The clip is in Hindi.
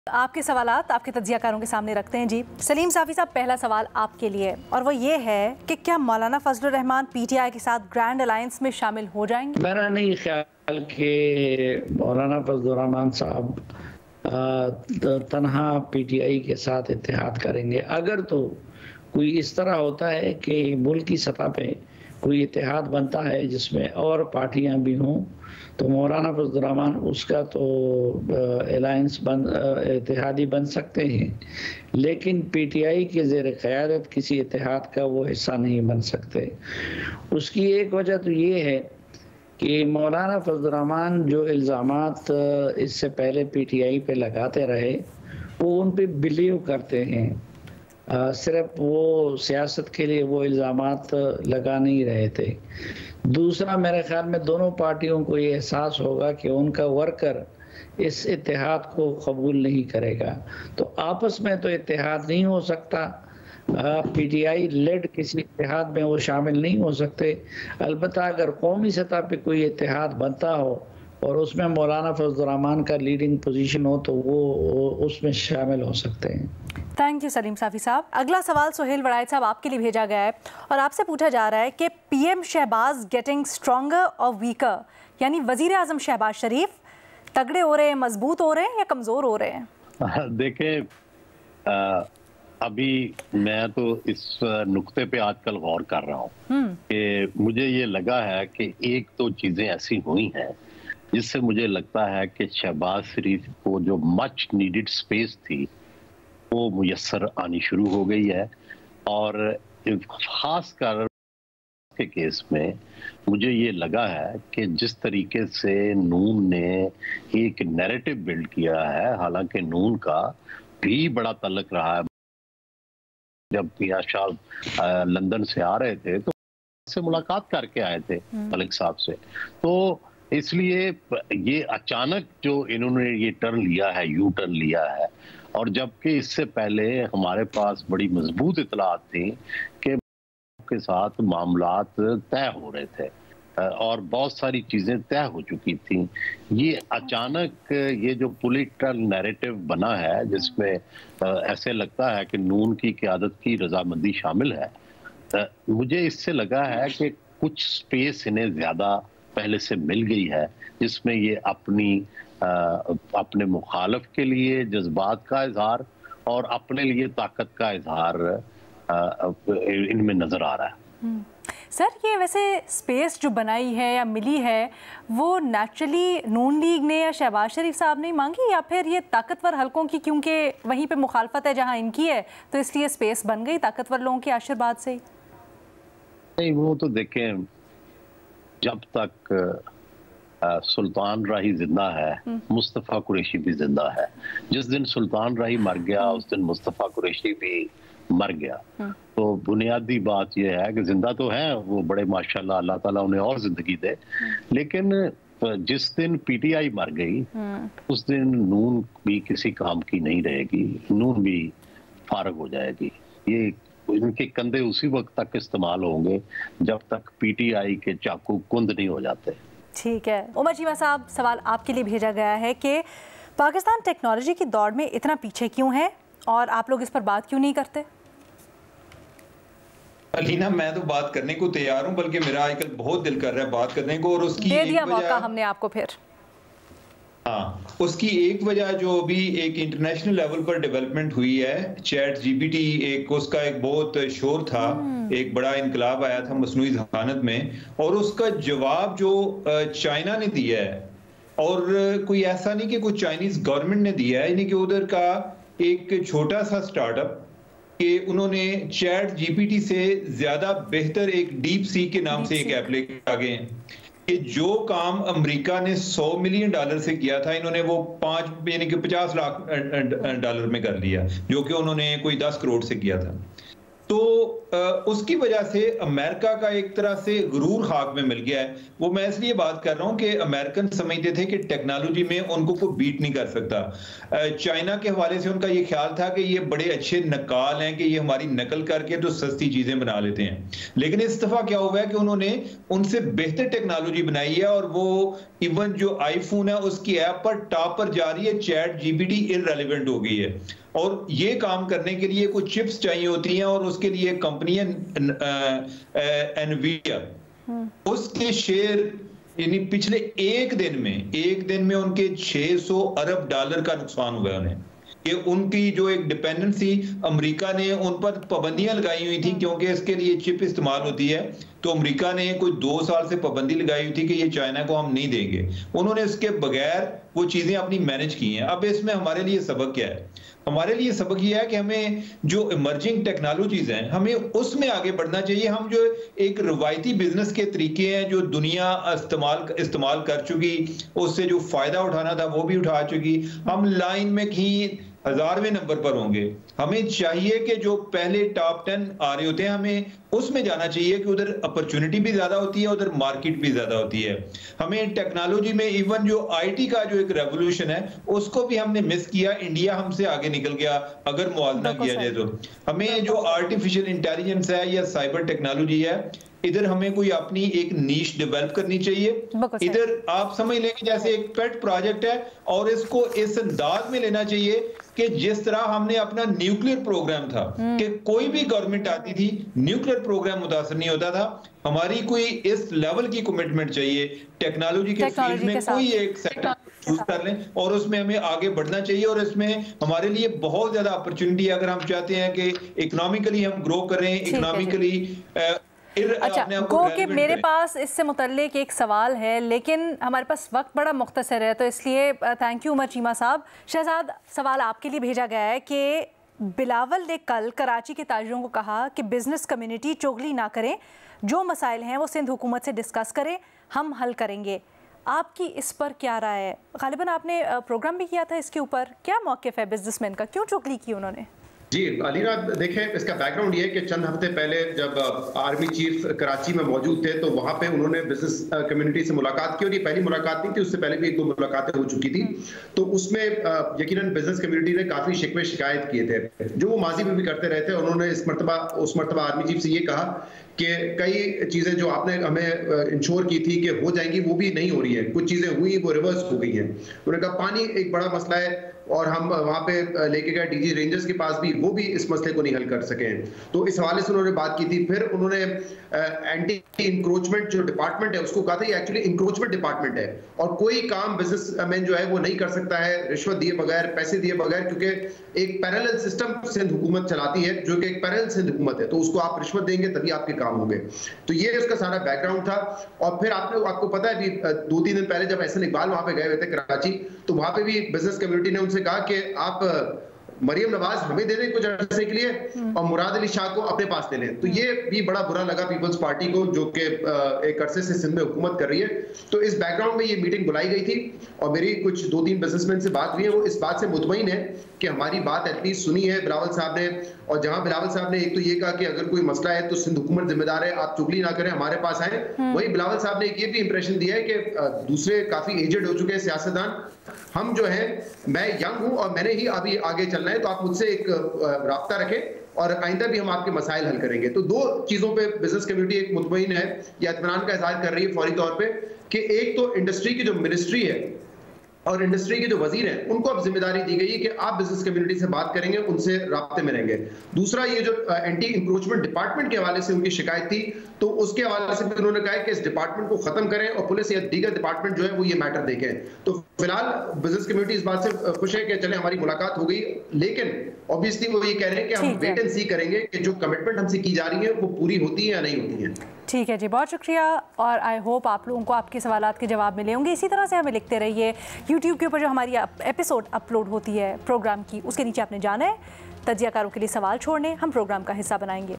आपके सवालात आपके तज्जियाकारों के सामने रखते हैं जी। सलीम साफ़ी साहब, पहला सवाल आपके लिए और वो ये है कि क्या मौलाना फजलुर रहमान पीटीआई के साथ ग्रैंड अलायंस में शामिल हो जाएंगे? मेरा नहीं ख्याल कि मौलाना फजलुर रहमान साहब तन्हा पीटीआई के साथ इत्तेहाद करेंगे। अगर तो कोई इस तरह होता है कि मुल्क की सतह पे कोई इत्तेहाद बनता है जिसमें और पार्टियां भी हों, तो मौलाना फजलुर रहमान उसका तो अलायंस इत्तेहादी बन सकते हैं, लेकिन पीटीआई के ज़ेर क़यादत किसी इत्तेहाद का वो हिस्सा नहीं बन सकते। उसकी एक वजह तो ये है कि मौलाना फजलुर रहमान जो इल्ज़ामात इससे पहले पीटीआई पे लगाते रहे वो उन पे बिलीव करते हैं। सिर्फ वो सियासत के लिए वो इल्ज़ामात लगा नहीं रहे थे। दूसरा, मेरे ख्याल में दोनों पार्टियों को ये एहसास होगा कि उनका वर्कर इस इत्तेहाद को कबूल नहीं करेगा, तो आपस में तो इत्तेहाद नहीं हो सकता। पीटीआई लेड किसी इत्तेहाद में वो शामिल नहीं हो सकते। अलबत्ता अगर कौमी सतह पे कोई इत्तेहाद बनता हो और उसमें मौलाना फजलुर रहमान का लीडिंग पोजीशन हो तो वो उसमें शामिल हो सकते हैं। थैंक यू सलीम साफ़ी साहब। अगला सवाल सुहेल वड़ाइद साहब आपके लिए भेजा गया है और आपसे पूछा जा रहा है कि पीएम शहबाज गेटिंग स्ट्रॉन्गर और वीकर, यानी वजीर आजम शहबाज शरीफ तगड़े हो रहे हैं, मजबूत हो रहे हैं या कमजोर हो रहे हैं? देखें, अभी मैं तो इस नुक्ते पे आजकल गौर कर रहा हूँ कि मुझे ये लगा है कि एक दो चीजें ऐसी हुई हैं जिससे मुझे लगता है कि शहबाज शरीफ को जो मच नीडेड स्पेस थी वो मुयस्सर आनी शुरू हो गई है। और खासकर के केस में मुझे ये लगा है कि जिस तरीके से नून ने एक नैरेटिव बिल्ड किया है, हालांकि नून का भी बड़ा तल्लुक रहा है। जब मियां शाह लंदन से आ रहे थे तो से मुलाकात करके आए थे मलिक साहब से, तो इसलिए ये अचानक जो इन्होंने ये टर्न लिया है, यू टर्न लिया है, और जबकि इससे पहले हमारे पास बड़ी मजबूत इतलात थी कि के साथ मामलात तय हो रहे थे और बहुत सारी चीजें तय हो चुकी थी। ये अचानक ये जो पॉलिटिकल नैरेटिव बना है जिसमें ऐसे लगता है कि नून की क़यादत की रजामंदी शामिल है, मुझे इससे लगा है कि कुछ स्पेस इन्हें ज्यादा पहले से मिल गई है जिसमें ये अपने मुखालिफ के लिए जज्बात का इजहार और अपने लिए ताकत का इजहार इनमें नजर आ रहा है। सर, ये वैसे स्पेस जो बनाई है या मिली है वो नेचुरली नून लीग ने या शहबाज शरीफ साहब ने मांगी, या फिर ये ताकतवर हलकों की क्योंकि वहीं पे मुखालफत है जहां इनकी है तो इसलिए स्पेस बन गई ताकतवर लोगों के आशीर्वाद से ही? नहीं, वो तो देखें, जब तक सुल्तान राही जिंदा है मुस्तफ़ा कुरैशी भी जिंदा है। जिस दिन सुल्तान राही मर गया उस दिन मुस्तफ़ा कुरैशी भी मर गया। तो बुनियादी बात यह है कि जिंदा तो है वो, बड़े माशाल्लाह, अल्लाह ताला उन्हें और जिंदगी दे, लेकिन जिस दिन पीटीआई मर गई उस दिन नून भी किसी काम की नहीं रहेगी, नून भी फारग हो जाएगी। ये इनके कंधे उसी वक्त तक इस्तेमाल होंगे जब तक पीटीआई के चाकू कुंद नहीं हो जाते। ठीक है। उमर चीमा साहब, सवाल आपके लिए भेजा गया है कि पाकिस्तान टेक्नोलॉजी की दौड़ में इतना पीछे क्यों है और आप लोग इस पर बात क्यों नहीं करते? अलीना, मैं तो बात करने को तैयार हूं, बल्कि मेरा आजकल बहुत दिल कर रहा है बात करने को, और उसकी दे दिया मौका हमने आपको फिर। हाँ, उसकी एक वजह जो अभी एक इंटरनेशनल लेवल पर डेवलपमेंट हुई है, चैट जीपीटी, एक उसका एक बहुत शोर था, एक बड़ा इनकलाब आया था मसनूई ज़हानत में, और उसका जवाब जो चाइना ने दिया है, और कोई ऐसा नहीं कि कोई चाइनीज गवर्नमेंट ने दिया है, यानी कि उधर का एक छोटा सा स्टार्टअप कि उन्होंने चैट जीपीटी से ज्यादा बेहतर एक डीप सी के नाम से एक ऐप लेकर आ गए हैं कि जो काम अमेरिका ने $100 मिलियन से किया था, इन्होंने वो 5 यानी कि $50 लाख में कर लिया, जो कि उन्होंने कोई 10 करोड़ से किया था। तो उसकी वजह से अमेरिका का एक तरह से गुरूर खाक में मिल गया है। वो मैं इसलिए बात कर रहा हूं कि अमेरिकन समझते थे कि टेक्नोलॉजी में उनको कोई बीट नहीं कर सकता। चाइना के हवाले से उनका ये ख्याल था कि ये बड़े अच्छे नक्काल हैं कि ये हमारी नकल करके तो सस्ती चीजें बना लेते हैं। लेकिन इस दफा क्या हुआ है कि उन्होंने उनसे बेहतर टेक्नोलॉजी बनाई है और वो इवन जो आईफोन है उसकी ऐप पर टॉप पर जा रही है। चैट जीपीटी इररेलेवेंट हो गई है और ये काम करने के लिए कुछ चिप्स चाहिए होती हैं और उसके लिए कंपनी है एनवीडिया। उसके शेयर यानी पिछले एक दिन में उनके 600 अरब डॉलर का नुकसान हुआ है उन्हें। कि उनकी जो एक डिपेंडेंसी अमेरिका ने उन पर पाबंदियां लगाई हुई थी क्योंकि इसके लिए चिप इस्तेमाल होती है। तो अमेरिका ने कोई 2 साल से पाबंदी लगाई हुई थी कि ये चाइना को हम नहीं देंगे। उन्होंने इसके बगैर वो चीजें अपनी मैनेज की हैं। अब इसमें हमारे लिए सबक क्या है? हमारे लिए सबक ये है कि हमें जो इमर्जिंग टेक्नोलॉजीज हैं हमें उसमें आगे बढ़ना चाहिए। हम जो एक रवायती बिजनेस के तरीके हैं जो दुनिया इस्तेमाल कर चुकी, उससे जो फायदा उठाना था वो भी उठा चुकी। हम लाइन में कहीं 1000वें नंबर पर होंगे। हमें चाहिए कि जो पहले टॉप 10 आ रहे होते हैं हमें उसमें जाना चाहिए कि उधर अपॉर्चुनिटी भी ज्यादा होती है, उधर मार्केट भी ज्यादा होती है। हमें टेक्नोलॉजी में इवन जो आईटी का जो एक रेवोल्यूशन है उसको भी हमने मिस किया। इंडिया हमसे आगे निकल गया अगर मुआवजा किया जाए तो। हमें जो आर्टिफिशियल इंटेलिजेंस है या साइबर टेक्नोलॉजी है इधर हमें कोई अपनी एक नीश डेवलप करनी चाहिए। इधर आप समझ लेंगे जैसे एक पेट प्रोजेक्ट है और इसको इस अंदाज में लेना चाहिए कि जिस तरह हमने अपना न्यूक्लियर प्रोग्राम था कि कोई भी गवर्नमेंट आती थी न्यूक्लियर प्रोग्राम मुतासर नहीं होता था। हमारी कोई इस लेवल की कमिटमेंट चाहिए टेक्नोलॉजी के फील्ड में। कोई एक सेक्टर चूज कर लें और उसमें हमें आगे बढ़ना चाहिए और इसमें हमारे लिए बहुत ज्यादा अपॉर्चुनिटी है। अगर हम चाहते हैं कि इकोनॉमिकली हम ग्रो करें, इकोनॉमिकली अच्छा गो कि मेरे पास इससे मुतल्लिक एक सवाल है लेकिन हमारे पास वक्त बड़ा मुख्तसर है तो इसलिए थैंक यू उमर चीमा साहब। शहजाद सवाल आपके लिए भेजा गया है कि बिलावल ने कल कराची के ताजिरों को कहा कि बिजनेस कम्युनिटी चुगली ना करें, जो मसाइल हैं वो सिंध हुकूमत से डिस्कस करें, हम हल करेंगे। आपकी इस पर क्या राय है? गालिबन आपने प्रोग्राम भी किया था इसके ऊपर, क्या मौक़िफ़ है बिजनेसमैन का, क्यों चुगली की उन्होंने? जी अलीना देखें इसका बैकग्राउंड ये है कि चंद हफ्ते पहले जब आर्मी चीफ कराची में मौजूद थे तो वहां पे उन्होंने बिजनेस कम्युनिटी से मुलाकात की और ये पहली मुलाकात नहीं थी, उससे पहले भी 1-2 मुलाकातें हो चुकी थी। तो उसमें यकीनन बिजनेस कम्युनिटी ने काफी शिकवे शिकायत किए थे जो वो माजी में भी करते रहे थे। उन्होंने उस मरतबा आर्मी चीफ से ये कहा कि कई चीजें जो आपने हमें इंश्योर की थी कि हो जाएंगी वो भी नहीं हो रही है, कुछ चीजें हुई वो रिवर्स हो गई हैं। उन्होंने कहा पानी एक बड़ा मसला है और हम वहां पे लेके गए डीजी रेंजर्स के पास भी, वो भी इस मसले को नहीं हल कर सके। तो इस हवाले से उन्होंने बात की थी। फिर उन्होंने एंटी इंक्रोचमेंट जो डिपार्टमेंट है उसको कहा था ये एक्चुअली इंक्रोचमेंट डिपार्टमेंट है और कोई काम बिजनेसमैन जो है वो नहीं कर सकता है रिश्वत दिए बगैर, पैसे दिए बगैर, क्योंकि एक पैरेलल सिस्टम सिंध हुकूमत चलाती है जो कि एक पैरेलल सिंध हुकूमत है, तो उसको आप रिश्वत देंगे तभी आपके काम होंगे। तो ये उसका सारा बैकग्राउंड था। और फिर आपको पता है अभी 2-3 दिन पहले जब एहसन इकबाल वहां पे गए हुए थे कराची, तो वहां पे भी बिजनेस कम्युनिटी ने उनसे कहा कि आप मरियम नवाज हमें दे दें कुछ अरसे के लिए और मुराद अली शाह को अपने पास ले लें। तो ये भी बड़ा बुरा लगा पीपल्स पार्टी को जो कि एक अरसे से सिंध में हुकूमत कर रही है। तो इस बैकग्राउंड में ये मीटिंग बुलाई गई थी और मेरी कुछ 2-3 बिजनेसमैन से बात हुई है, वो इस बात से मुतमईन है कि हमारी बात एटलीस्ट सुनी है बिलावल साहब ने। और जहां बिलावल साहब ने एक तो ये कहा कि अगर कोई मसला है तो सिंध हुकूमत जिम्मेदार है, आप चुगली ना करें, हमारे पास आए। वही बिलावल साहब ने एक ये भी इंप्रेशन दिया है कि दूसरे काफी एजेड हो चुके हैं सियासतदान, हम जो है मैं यंग हूं और मैंने ही अभी आगे चलना है, तो आप मुझसे एक राब्ता रखें और आइंदा भी हम आपके मसाइल हल करेंगे। तो 2 चीजों पे बिजनेस कम्युनिटी एक मुतमईन है या इत्मीनान का इजहार कर रही है फौरी तौर पे कि एक तो इंडस्ट्री की जो मिनिस्ट्री है और इंडस्ट्री के जो वजीर हैं उनको अब जिम्मेदारी दी गई है कि आप बिजनेस कम्युनिटी से बात करेंगे, उनसे राब्ते में रहेंगे। दूसरा ये जो एंटी इंक्रोचमेंट डिपार्टमेंट के हवाले से उनकी शिकायत थी तो उसके हवाले से भी उन्होंने कहा कि इस डिपार्टमेंट को खत्म करें और पुलिस या दीगर डिपार्टमेंट जो है वो ये मैटर देखें। तो फिलहाल बिजनेस कम्युनिटी इस बात से खुश है कि चले हमारी मुलाकात हो गई, लेकिन ऑब्वियसली वो ये कह रहे हैं कि हम वेट एंड सी करेंगे कि जो कमिटमेंट हमसे की जा रही है वो पूरी होती है या नहीं होती है। ठीक है जी, बहुत शुक्रिया और आई होप आप लोगों को आपके सवालात के जवाब मिले होंगे। इसी तरह से हमें लिखते रहिए। यूट्यूब के ऊपर जो हमारी एपिसोड अपलोड होती है प्रोग्राम की, उसके नीचे आपने जाना है तज्जियाकारों के लिए सवाल छोड़ने, हम प्रोग्राम का हिस्सा बनाएंगे।